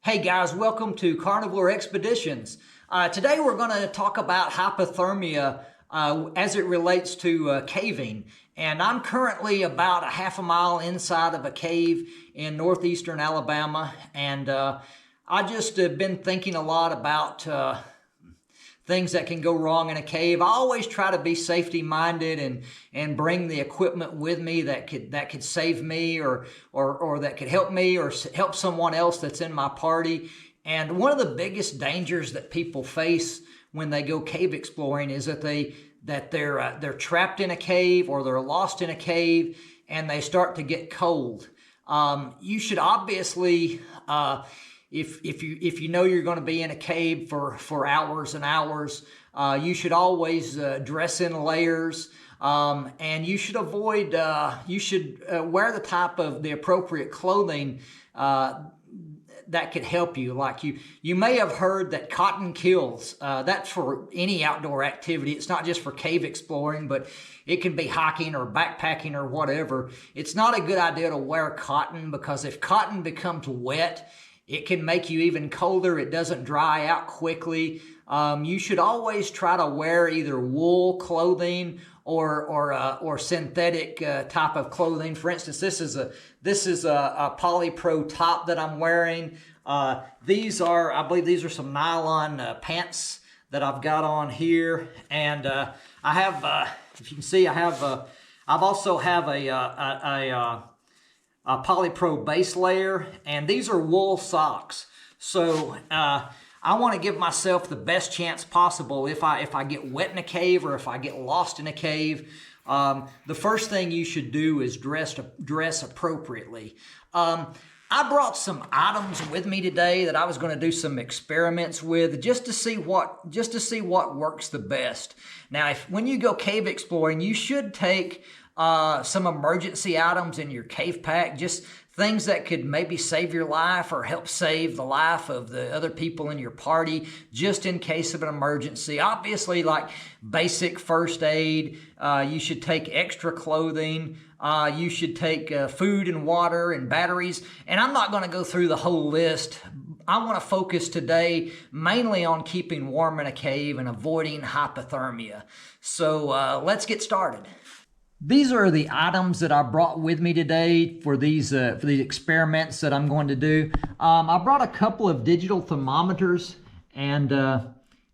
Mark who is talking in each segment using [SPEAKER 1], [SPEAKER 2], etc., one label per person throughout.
[SPEAKER 1] Hey guys, welcome to Carnivore Expeditions. Today we're going to talk about hypothermia as it relates to caving. And I'm currently about a half a mile inside of a cave in northeastern Alabama. And I just have been thinking a lot about things that can go wrong in a cave. I always try to be safety minded and bring the equipment with me that could save me or that could help me or help someone else that's in my party. And one of the biggest dangers that people face when they go cave exploring is that they're trapped in a cave or they're lost in a cave and they start to get cold. You should obviously if you know you're going to be in a cave for hours and hours, you should always dress in layers, and you should avoid. You should wear the appropriate clothing that could help you. Like you may have heard that cotton kills. That's for any outdoor activity. It's not just for cave exploring, but it can be hiking or backpacking or whatever. It's not a good idea to wear cotton because if cotton becomes wet, it can make you even colder. It doesn't dry out quickly. You should always try to wear either wool clothing or synthetic type of clothing. For instance, this is a polypro top that I'm wearing. I believe these are some nylon pants that I've got on here, and I have, if you can see, I've also have a polypro base layer, and these are wool socks. So I want to give myself the best chance possible if I get wet in a cave or if I get lost in a cave. The first thing you should do is dress appropriately. I brought some items with me today that I was going to do some experiments with just to see what works the best. Now, when you go cave exploring, you should take some emergency items in your cave pack, just things that could maybe save your life or help save the life of the other people in your party, just in case of an emergency. Obviously, like basic first aid, you should take extra clothing, you should take food and water and batteries. And I'm not going to go through the whole list. I want to focus today mainly on keeping warm in a cave and avoiding hypothermia. So let's get started. These are the items that I brought with me today for these experiments that I'm going to do. I brought a couple of digital thermometers, and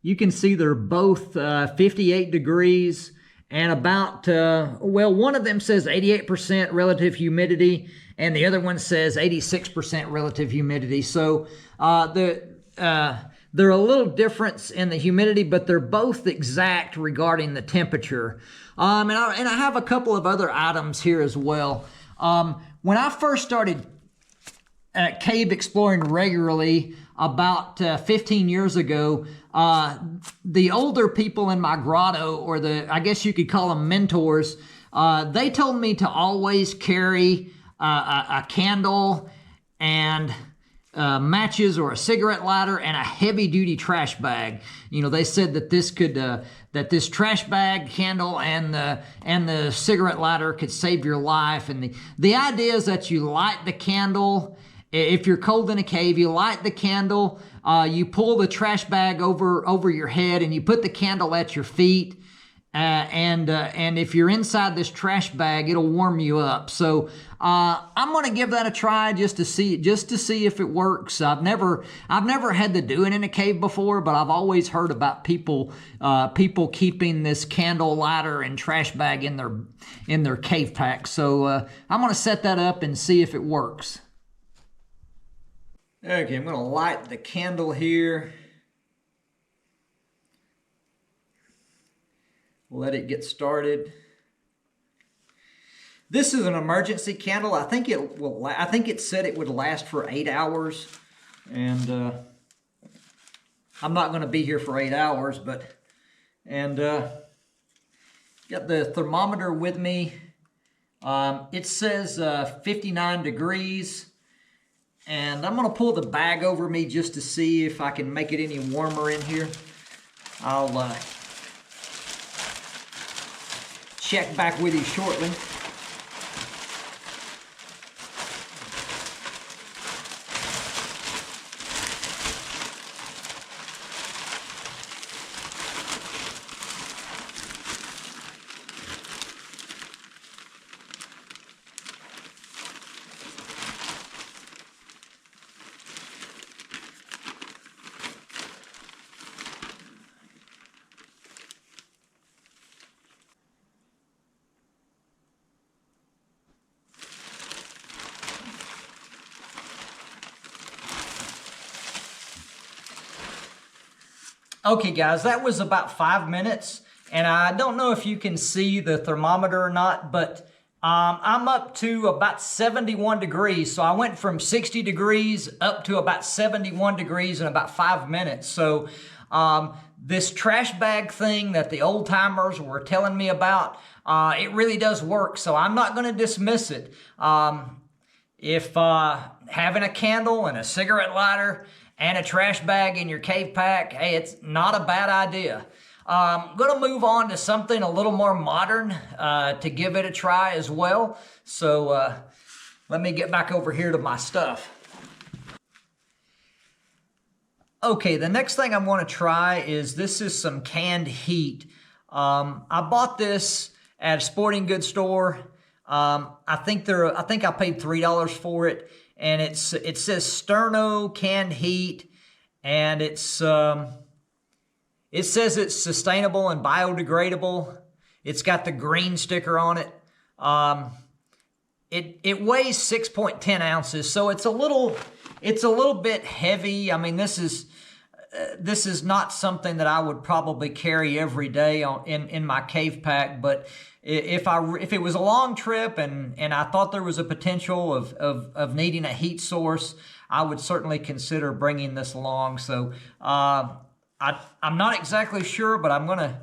[SPEAKER 1] you can see they're both 58 degrees and about, one of them says 88% relative humidity, and the other one says 86% relative humidity. So they're a little difference in the humidity, but they're both exact regarding the temperature. And I have a couple of other items here as well. When I first started cave exploring regularly about 15 years ago, the older people in my grotto, or I guess you could call them mentors, they told me to always carry a candle and matches or a cigarette lighter and a heavy-duty trash bag. You know, they said that this trash bag, candle, and the cigarette lighter could save your life. And the idea is that you light the candle. If you're cold in a cave, you light the candle, you pull the trash bag over your head, and you put the candle at your feet. And if you're inside this trash bag, it'll warm you up. So I'm going to give that a try just to see if it works. I've never had to do it in a cave before, but I've always heard about people keeping this candle lighter and trash bag in their cave pack. So I'm going to set that up and see if it works. Okay, I'm going to light the candle here. Let it get started. This is an emergency candle. I think it said it would last for 8 hours, and I'm not going to be here for 8 hours, got the thermometer with me. It says 59 degrees, and I'm going to pull the bag over me just to see if I can make it any warmer in here. I'll check back with you shortly. Okay, guys, that was about 5 minutes, and I don't know if you can see the thermometer or not, but I'm up to about 71 degrees. So I went from 60 degrees up to about 71 degrees in about 5 minutes. So this trash bag thing that the old timers were telling me about, it really does work. So I'm not going to dismiss it. If having a candle and a cigarette lighter and a trash bag in your cave pack, hey, it's not a bad idea. I'm going to move on to something a little more modern to give it a try as well. So let me get back over here to my stuff. Okay, the next thing I'm going to try is this is some canned heat. I bought this at a sporting goods store. I think I paid $3 for it, and it says Sterno canned heat, and it says it's sustainable and biodegradable. It's got the green sticker on it. It weighs 6.10 ounces, so it's a little bit heavy. I mean, this is not something that I would probably carry every day in my cave pack, but if it was a long trip and I thought there was a potential of needing a heat source, I would certainly consider bringing this along. So I'm not exactly sure, but I'm gonna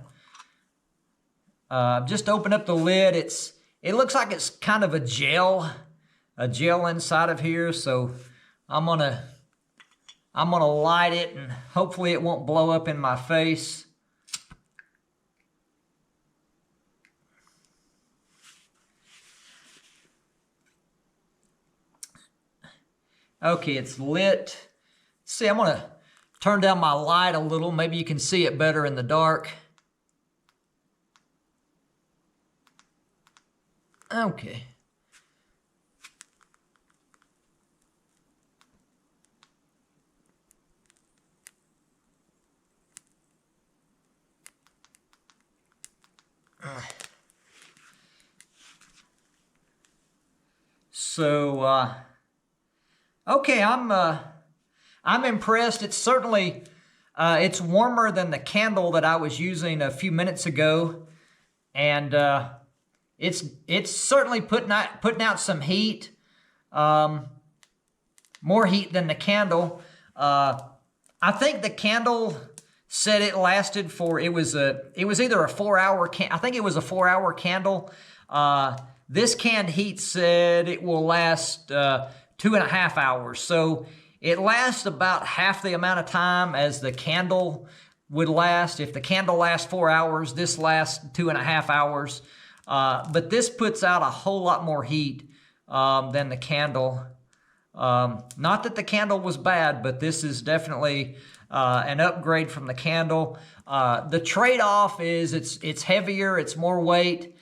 [SPEAKER 1] just open up the lid. It looks like it's kind of a gel inside of here. So I'm gonna light it, and hopefully it won't blow up in my face. Okay, it's lit. See, I'm gonna turn down my light a little. Maybe you can see it better in the dark. Okay. So, okay, I'm impressed. It's certainly, it's warmer than the candle that I was using a few minutes ago, and it's certainly putting out some heat, more heat than the candle. I think the candle said it lasted for, it was either a 4-hour I think it was a 4-hour candle. This canned heat said it will last 2.5 hours. So it lasts about half the amount of time as the candle would last. If the candle lasts 4 hours, this lasts 2.5 hours. But this puts out a whole lot more heat than the candle. Not that the candle was bad, but this is definitely an upgrade from the candle. The trade-off is it's heavier, it's more weight.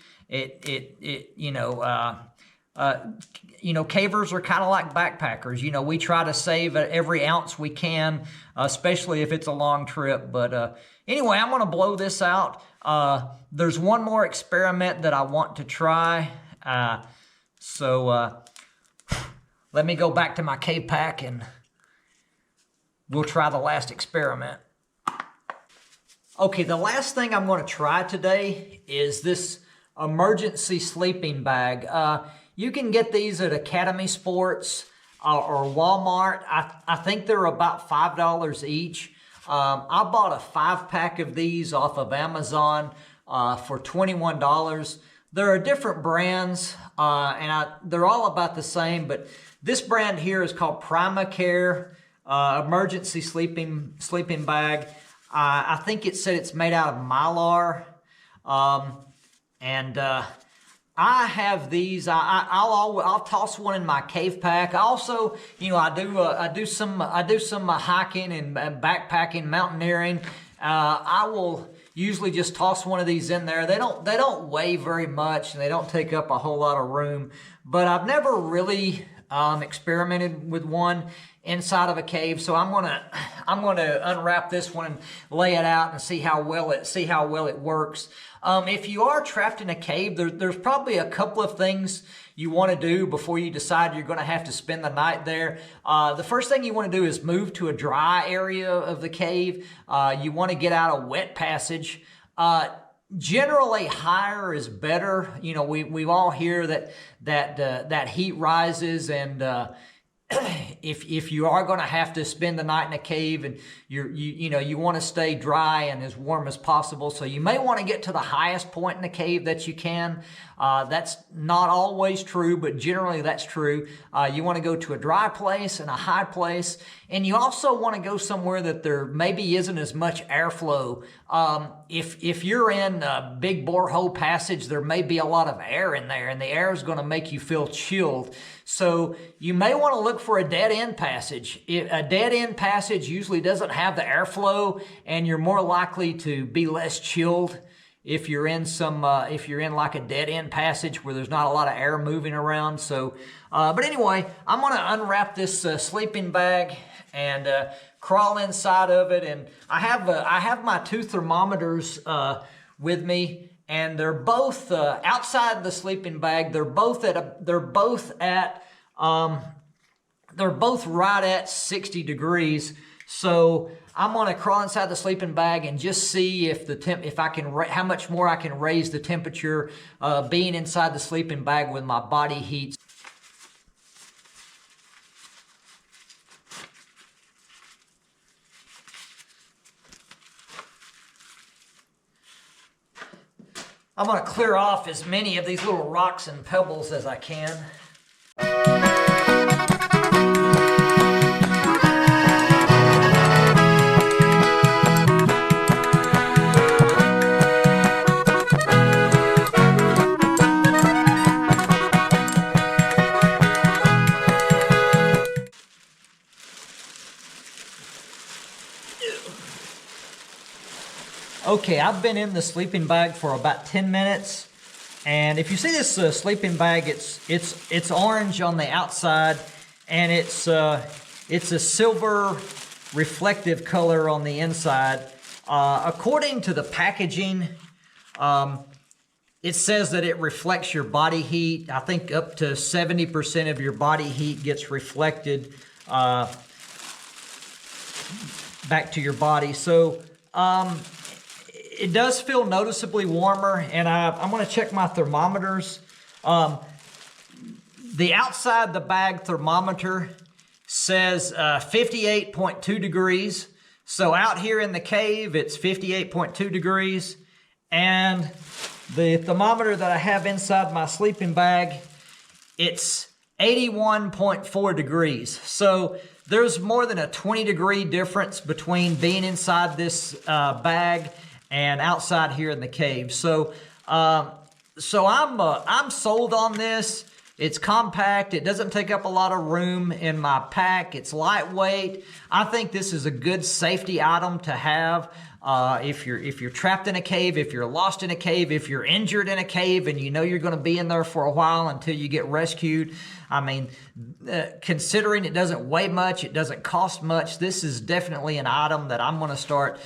[SPEAKER 1] Cavers are kind of like backpackers. We try to save every ounce we can, especially if it's a long trip. But anyway, I'm going to blow this out. There's one more experiment that I want to try. So let me go back to my cave pack and we'll try the last experiment. Okay, the last thing I'm going to try today is this emergency sleeping bag. You can get these at Academy Sports or Walmart. I think they're about $5 each. I bought a 5-pack of these off of Amazon for $21. There are different brands, and they're all about the same, but this brand here is called Primacare Emergency Sleeping Bag. I think it said it's made out of Mylar. I have these. I'll toss one in my cave pack. I also, I do some hiking and backpacking, mountaineering. I will usually just toss one of these in there. They don't weigh very much, and they don't take up a whole lot of room. But I've never really experimented with one inside of a cave. So I'm gonna unwrap this one and lay it out and see how well it works. If you are trapped in a cave, there's probably a couple of things you want to do before you decide you're going to have to spend the night there. The first thing you want to do is move to a dry area of the cave. You want to get out a wet passage. Generally, higher is better. You know, we all hear that heat rises, and if you are going to have to spend the night in a cave, and you want to stay dry and as warm as possible, so you may want to get to the highest point in the cave that you can. That's not always true, but generally that's true. You want to go to a dry place and a high place, and you also want to go somewhere that there maybe isn't as much airflow. If you're in a big borehole passage, there may be a lot of air in there, and the air is going to make you feel chilled. So you may want to look for a dead-end passage. A dead-end passage usually doesn't have the airflow, and you're more likely to be less chilled if you're in like a dead-end passage where there's not a lot of air moving around. So, but anyway, I'm going to unwrap this sleeping bag and crawl inside of it. And I have my two thermometers with me. And they're both outside the sleeping bag. They're both right at 60 degrees. So I'm gonna crawl inside the sleeping bag and just see if how much more I can raise the temperature being inside the sleeping bag with my body heat. I'm going to clear off as many of these little rocks and pebbles as I can. Okay, I've been in the sleeping bag for about 10 minutes, and if you see this sleeping bag, it's orange on the outside, and it's a silver reflective color on the inside. According to the packaging, it says that it reflects your body heat. I think up to 70% of your body heat gets reflected back to your body. So it does feel noticeably warmer, and I'm going to check my thermometers. The outside the bag thermometer says 58.2 degrees. So out here in the cave, it's 58.2 degrees. And the thermometer that I have inside my sleeping bag, it's 81.4 degrees. So there's more than a 20-degree difference between being inside this bag and outside here in the cave. So, I'm sold on this. It's compact. It doesn't take up a lot of room in my pack. It's lightweight. I think this is a good safety item to have. If you're trapped in a cave, if you're lost in a cave, if you're injured in a cave, and you know you're going to be in there for a while until you get rescued. I mean, considering it doesn't weigh much, it doesn't cost much, this is definitely an item that I'm going to start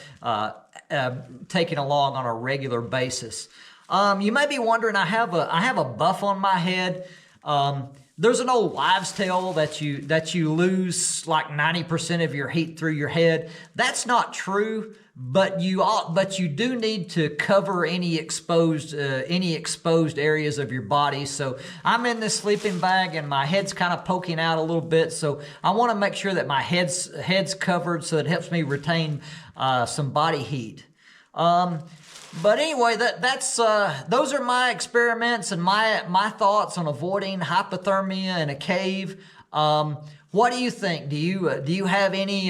[SPEAKER 1] taking along on a regular basis. You may be wondering, I have a buff on my head. There's an old wives' tale that you lose like 90% of your heat through your head. That's not true, but you do need to cover any exposed areas of your body. So I'm in this sleeping bag and my head's kind of poking out a little bit. So I want to make sure that my head's covered, so it helps me retain some body heat. But anyway, those are my experiments and my thoughts on avoiding hypothermia in a cave. What do you think? Do you have any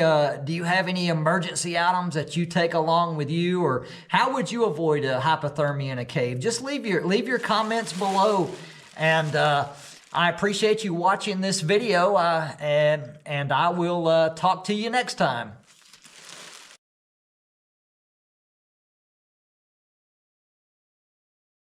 [SPEAKER 1] emergency items that you take along with you, or how would you avoid hypothermia in a cave? Just leave your comments below, and I appreciate you watching this video, and I will talk to you next time.